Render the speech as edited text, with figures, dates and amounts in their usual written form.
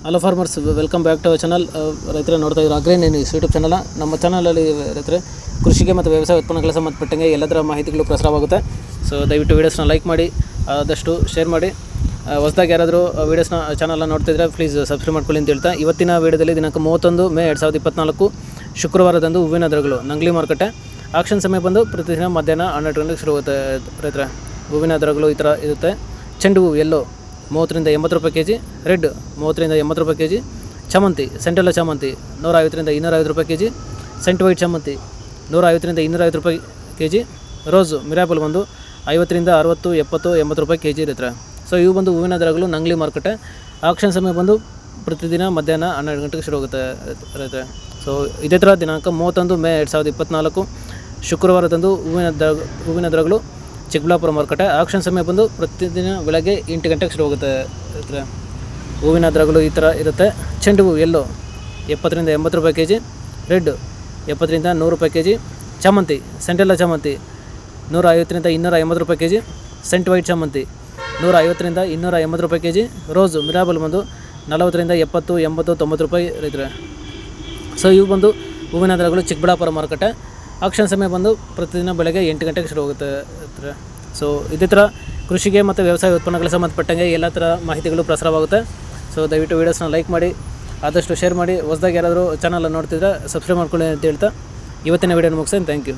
Hello farmers, welcome back to our channel. ರೈತರು ನೋಡ್ತಾ ಇದ್ರು ಅಗ್ರಿ ನ್ಯೂಸ್ ಯೂಟ್ಯೂಬ್ ಚಾನಲ್. ನಮ್ಮ ಚಾನಲಲ್ಲಿ ರೈತರು ಕೃಷಿಗೆ ಮತ್ತು ವ್ಯವಸಾಯ ಉತ್ಪನ್ನಗಳ ಸಂಬಂಧಪಟ್ಟಂಗೆ ಎಲ್ಲದರ ಮಾಹಿತಿಗಳು ಪ್ರಸಾರವಾಗುತ್ತೆ. ಸೊ ದಯವಿಟ್ಟು ವೀಡಿಯೋಸ್ನ ಲೈಕ್ ಮಾಡಿ, ಆದಷ್ಟು ಶೇರ್ ಮಾಡಿ. ಹೊಸದಾಗಿ ಯಾರಾದರೂ ವೀಡಿಯೋಸ್ನ ಚಾನಲ್ನ ನೋಡ್ತಿದ್ರೆ ಪ್ಲೀಸ್ ಸಬ್ಸ್ಕ್ರೈಬ್ ಮಾಡ್ಕೊಳ್ಳಿ ಅಂತ ಹೇಳ್ತಾ, ಇವತ್ತಿನ ವೀಡಿಯೋದಲ್ಲಿ ದಿನಾಂಕ 31 ಮೇ 2024 ಶುಕ್ರವಾರದಂದು ಹೂವಿನ ದರಗಳು ನಂಗ್ಲಿ ಮಾರುಕಟ್ಟೆ. ಆಕ್ಷನ್ ಸಮಯ ಬಂದು ಪ್ರತಿದಿನ ಮಧ್ಯಾಹ್ನ 12 ಗಂಟೆಗೆ ಶುರುವಾಗುತ್ತೆ. ರೈತರ ಹೂವಿನ ದರಗಳು ಈ ಥರ ಇರುತ್ತೆ. ಚೆಂಡು ಹೂವು ಎಲ್ಲೋ 30 ರಿಂದ 80 ರೂಪಾಯಿ ಕೆಜಿ, ರೆಡ್ 30 ರಿಂದ 80 ರೂಪಾಯಿ ಕೆಜಿ, ಚಾಮಂತಿ ಸೆಂಟೆಲ್ಲ ಚಾಮಂತಿ 150 ರಿಂದ 250 ರೂಪಾಯಿ ಕೆಜಿ, ಸೆಂಟ್ ವೈಟ್ ಚಾಮಂತಿ 150 ರಿಂದ 250 ರೂಪಾಯಿ ಕೆಜಿ, ರೋಸು ಮಿರಾಪಲ್ ಬಂದು 50 ರಿಂದ 60, 70, 80 ರೂಪಾಯಿ ಕೆಜಿ ಇರುತ್ತೆ. ಸೊ ಇವು ಬಂದು ಹೂವಿನ ದರಗಳು ನಂಗ್ಲಿ ಮಾರುಕಟ್ಟೆ. ಆಕ್ಷನ್ ಸಮಯ ಬಂದು ಪ್ರತಿದಿನ ಮಧ್ಯಾಹ್ನ 12 ಗಂಟೆಗೆ ಶುರುವಾಗುತ್ತೆ ರೈತರೆ. ಸೊ ಇದೇ ಥರ ದಿನಾಂಕ 31 ಮೇ 2024 ಶುಕ್ರವಾರದಂದು ಹೂವಿನ ದರಗಳು ಚಿಕ್ಕಬಳ್ಳಾಪುರ ಮಾರುಕಟ್ಟೆ. ಆಕ್ಷನ್ ಸಮಯ ಬಂದು ಪ್ರತಿದಿನ ಬೆಳಗ್ಗೆ 8 ಗಂಟೆಗೆ ಶುರುವಾಗುತ್ತೆ ರೈತರೆ. ಹೂವಿನ ದರಗಳು ಈ ಥರ ಇರುತ್ತೆ. ಚೆಂಡು ಹೂವು ಎಲ್ಲೋ 70 ರಿಂದ 80 ರೂಪಾಯಿ ಕೆಜಿ, ರೆಡ್ 70 ರಿಂದ 100 ರೂಪಾಯಿ ಕೆಜಿ, ಚಾಮಂತಿ ಸೆಂಟೆಲ್ಲ ಚಾಮಂತಿ 150 ರಿಂದ 250 ರೂಪಾಯಿ ಕೆಜಿ, ಸೆಂಟ್ ವೈಟ್ ಚಾಮಂತಿ 150 ರಿಂದ 280 ರೂಪಾಯಿ ಕೆಜಿ, ರೋಸು ಮಿರಾಬಲ್ ಬಂದು 40 ರಿಂದ 70, 80, 90 ರೂಪಾಯಿ ರೈತರೆ. ಸೊ ಇವು ಬಂದು ಹೂವಿನ ದರಗಳು ಚಿಕ್ಕಬಳ್ಳಾಪುರ ಮಾರುಕಟ್ಟೆ. ಆಕ್ಷನ್ ಸಮಯ ಬಂದು ಪ್ರತಿದಿನ ಬೆಳಗ್ಗೆ 8 ಗಂಟೆಗೆ ಶುರುವಾಗುತ್ತೆ ರೈತರೆ. ಸೊ ಇದೇ ಥರ ಕೃಷಿಗೆ ಮತ್ತು ವ್ಯವಸಾಯ ಉತ್ಪನ್ನಗಳಿಗೆ ಸಂಬಂಧಪಟ್ಟಂಗೆ ಎಲ್ಲ ಥರ ಮಾಹಿತಿಗಳು ಪ್ರಸಾರವಾಗುತ್ತೆ. ಸೊ ದಯವಿಟ್ಟು ವೀಡಿಯೋಸ್ನ ಲೈಕ್ ಮಾಡಿ, ಆದಷ್ಟು ಶೇರ್ ಮಾಡಿ. ಹೊಸದಾಗಿ ಯಾರಾದರೂ ಚಾನಲ್ ನೋಡ್ತಿದ್ರೆ ಸಬ್ಸ್ಕ್ರೈಬ್ ಮಾಡ್ಕೊಳ್ಳಿ ಅಂತ ಹೇಳ್ತಾ ಇವತ್ತಿನ ವೀಡಿಯೋನ ಮುಗಿಸ್ತೇನೆ. Thank you.